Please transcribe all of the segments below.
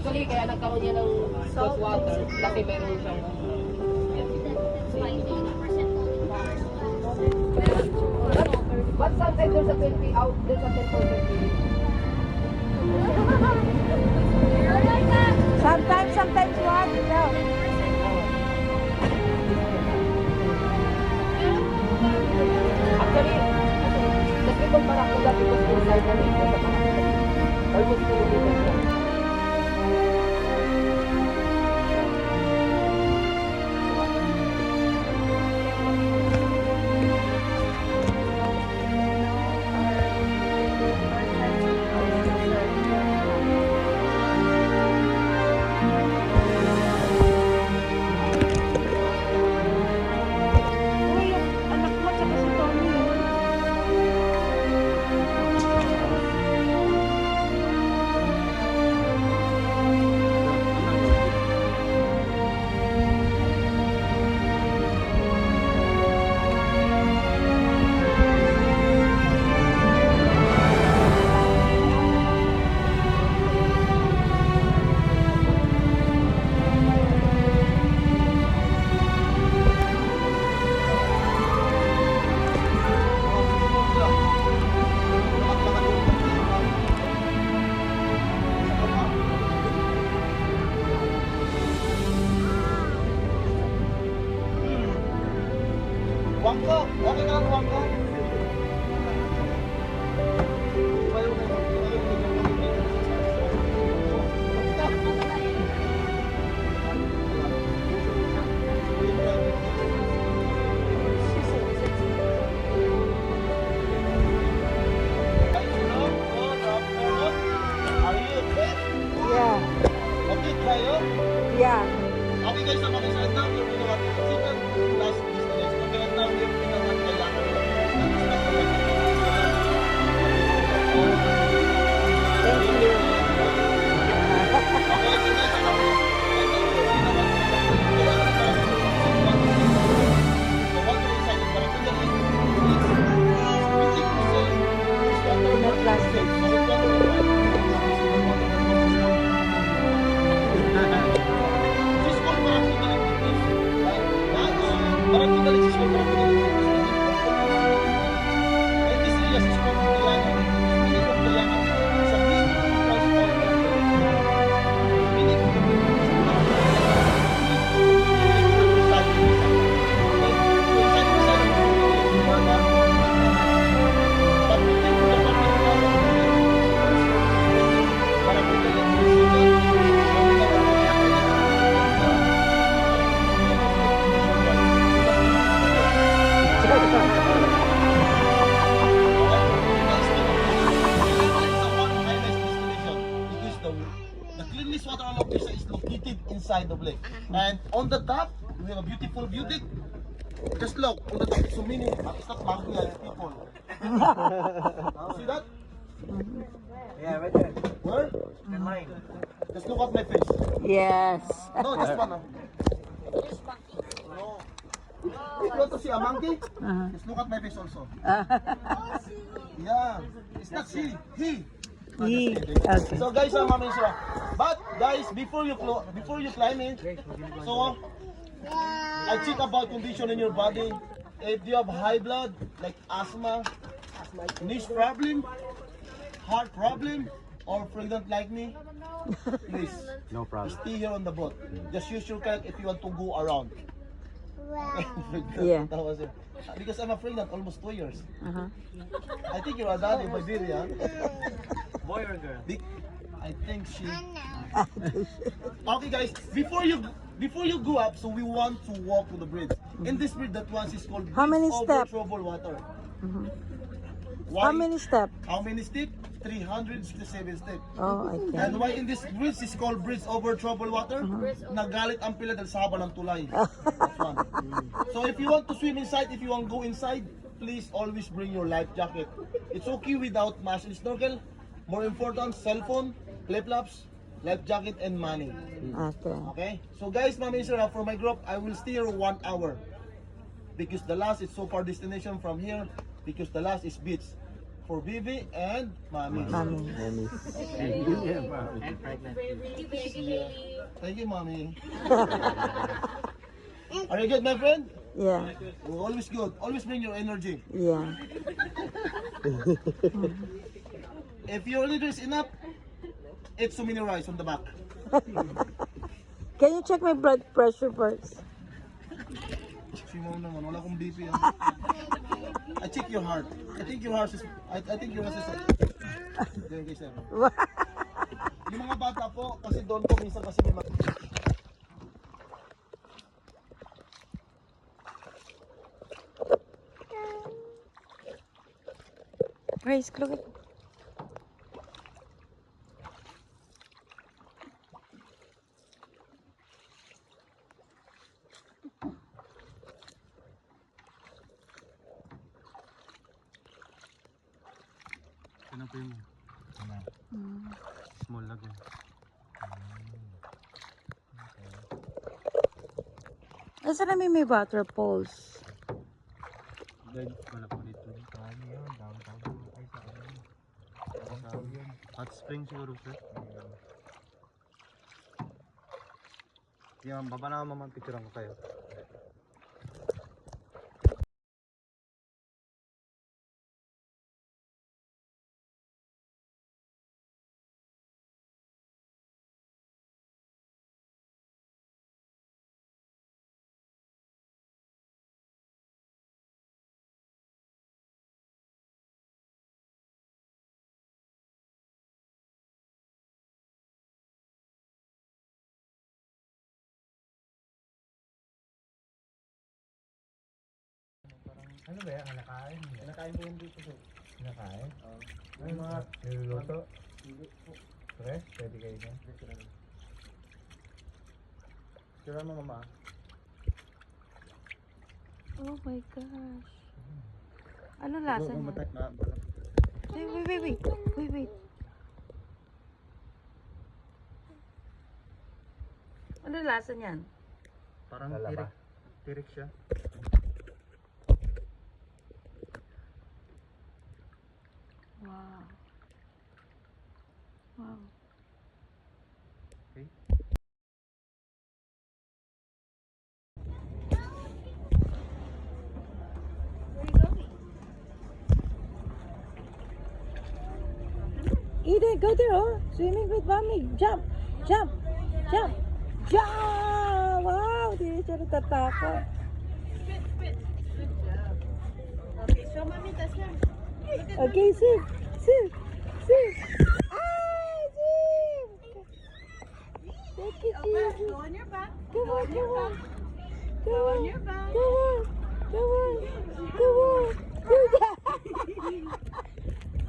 Actually, kaya nagkaroon niya ng salt water kasi meron siyang but sometimes there's a 20 out, there's a 10%. Sometimes what? No. Actually, just because Barakuda, because inside the lake, almost 2 meters lang. Wangko, okay ka lang wangko? Yeah. Okay, tayo? Yeah. Okay guys, sama kayo sa now. You're gonna have to sit and last destination. Okay, and now you're gonna have kailangan. Thank you. Okay, so guys, Not plastic. Inside the lake. And on the top, we have a beautiful view deck. Just look on the top. So many, it's not monkey, people. See that? Yeah, right there. Where? The line. Just look at my face. Yes. No, this one. No. If you want to see a monkey, just look at my face also. Yeah. It's not she. He. He. Okay. So guys, Mami Sura. But guys, before you climb in, so I check about condition in your body. If you have high blood, like asthma, niche problem, heart problem, or pregnant like me, please No problem. stay here on the boat. Just use your kayak if you want to go around. Yeah. That was it. Because I'm afraid that almost 2 years. Uh-huh. I think you're a daddy, my baby, huh? Boy or girl? I think she. Okay, guys. Before you go up, so we want to walk to the bridge. In this bridge, that one is called How many Bridge Over step? Troubled Water. Why? How many steps? How many steps? 367 steps. Oh, I And can. why in this bridge is called Bridge Over Troubled Water? Nagalit ang pila dahil sa haba ng tulay. That's one. So if you want to swim inside, if you want to go inside, please always bring your life jacket. It's okay without mask and snorkel. More important, cell phone, flip-flops, life jacket, and money. Okay. Okay? So guys, Mami Sir, for my group, I will stay here 1 hour. Because the last is so far destination from here. Because the last is beach. For Bibi and Mami. Mami. And pregnant. Thank you, Mommy. Are you good, my friend? Yeah. You're always good. Always bring your energy. Yeah. If your leader is enough, eat so many rice on the back. Can you check my blood pressure first? Si Mom naman, wala akong BP. I check your heart. I think your heart is... I think your heart is... There, guys. Yung mga bata po, kasi doon po minsan kasi may Grace, look at. Pinapay mo. Small lang yan. Nasaan namin may waterfalls? Wala po dito. Hot spring siguro, sir. Yan, baba na naman picture ko kayo. Ano ba yan? Nakain? Nakain po yung dito po. Nakain? Ano yung mga niluluto? Fresh? Pwede kayo na? Tira mo, mama. Oh my gosh. Ano lasa niya? Wait. Ano lasa niyan? Parang Lalaba. tirik siya. Wow. Wow. Okay. Eden, go there, oh. Swimming with mommy. Jump. Jump. Jump. Jump. Wow, di siya natatakot. Okay, show mommy the swim. Okay, swim. Swim. Swim. Ah, swim. Take it easy. Go on your back. Come on, come on. Go on your back. Come on. Come on. Come on. Good job.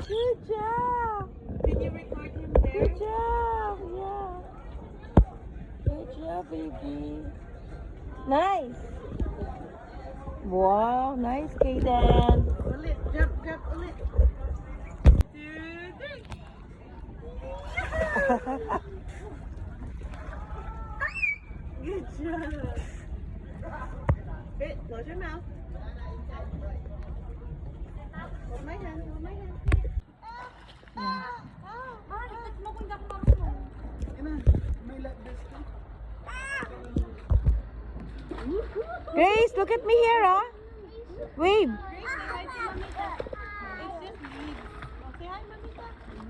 Good job. Can you record him there? Good job. Yeah. Good job, baby. Nice. Wow, nice, Kaden. Ulit, jump, jump, ulit. 2, 3. Good job. Wait, close your mouth. Hold my hand, hold my hand. Grace, look at me here, oh. Wave.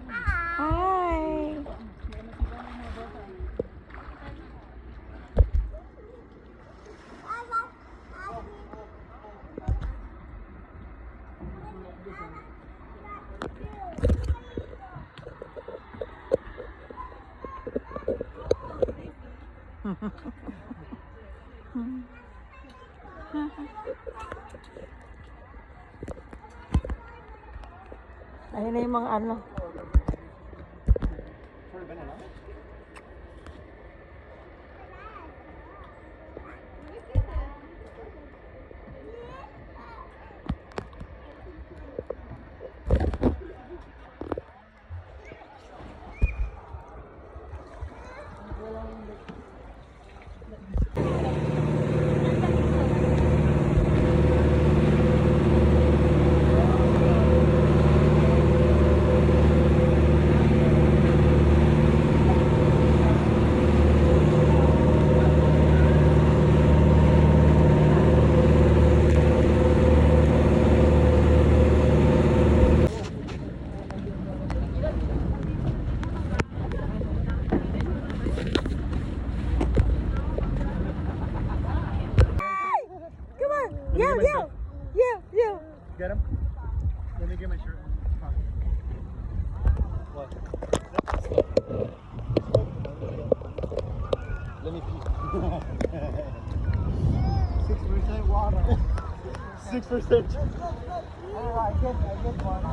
Hi. Ayun na yung mga ano. Come on. Yell, yell. Yell, yell. Get him? Let me get my shirt. What? Let me pee. 6% water. 6%. Oh, I get one.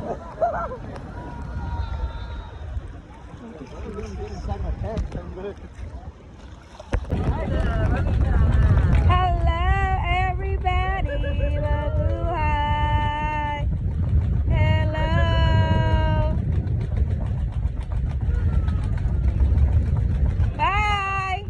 It's like a test. I'm good. Hello, everybody. Mabuhay. Hello. Bye.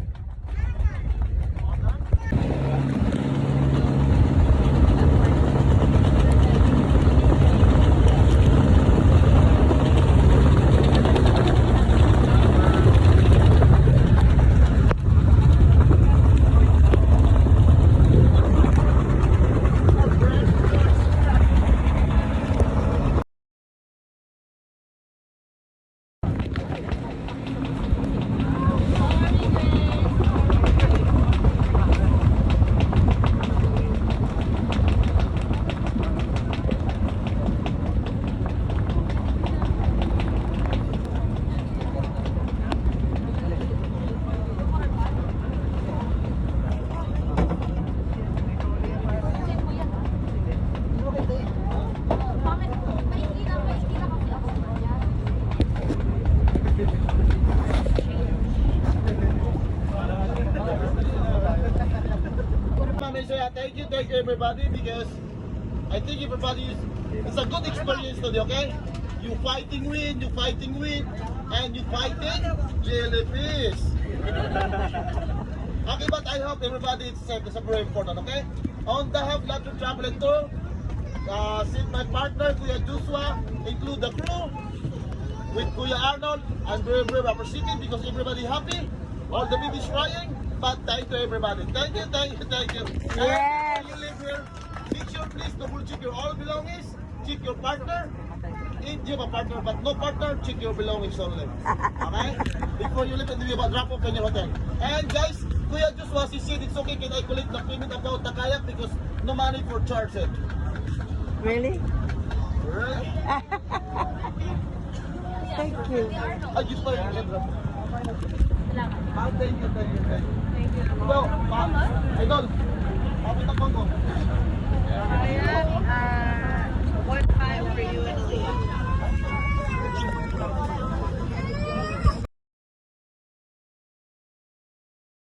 Mami, so yeah, thank you everybody, because I think everybody it's a good experience today, okay? You fighting wind, and you fighting jellyfish. Okay, but I hope everybody is safe. That's very important, okay? On the Have Love to Travel and Tour, since my partner, Kuya Joshua, include the crew, with Kuya Arnold, I'm very appreciative because everybody happy, all the babies crying, but thank you everybody. Thank you. Yes. And when you live here, make sure please double check your all belongings, check your partner. If you have a partner but no partner, check your belongings only. Okay? Before you leave and you have a drop off in your hotel. And guys, Kuya Joshua, he said it's okay, can I collect the payment about the kayak because no money for charge it. Really? Right? Thank you. Ay, yun pa yun. Thank you. Well, idol, papunta ko.